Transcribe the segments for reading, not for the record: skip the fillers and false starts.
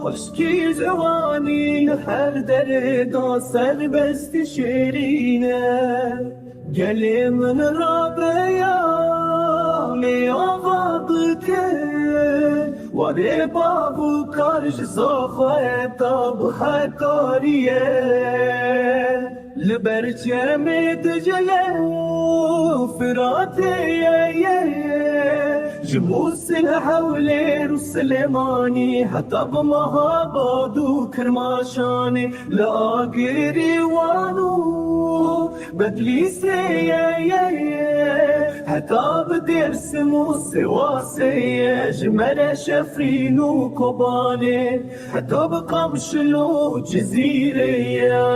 خشکی جوانی هر دردا سربست شیرینه گل من را بیانی آوابته واره بابو کارش زخواه تاب حکاریه لبرچه دجله فراتيه جموس الحول رسلماني حتى بمها بادو كرماشاني لاقري وانو بدليسي حتى بدير سموس واسي جمال شفرين وكوباني حتى بقمشلو جزيرية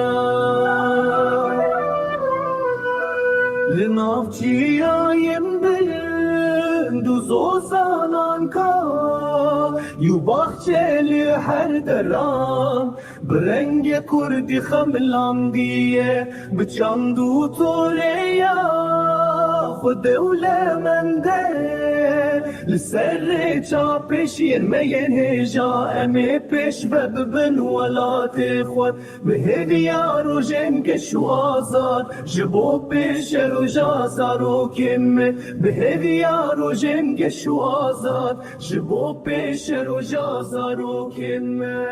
لنافچیا بلند و زوزانان کا یو باخچلی هر درام برنگ کردی خملاندیه بچاندو تولیا خود دولمنده لسر چاپش یرمین هجا امی پیش ببن ولات خود به هدیار و جنگش و آزاد جبو پیش رو جازارو کمه به هدیار و جنگش و آزاد جبو پیش رو جازارو کمه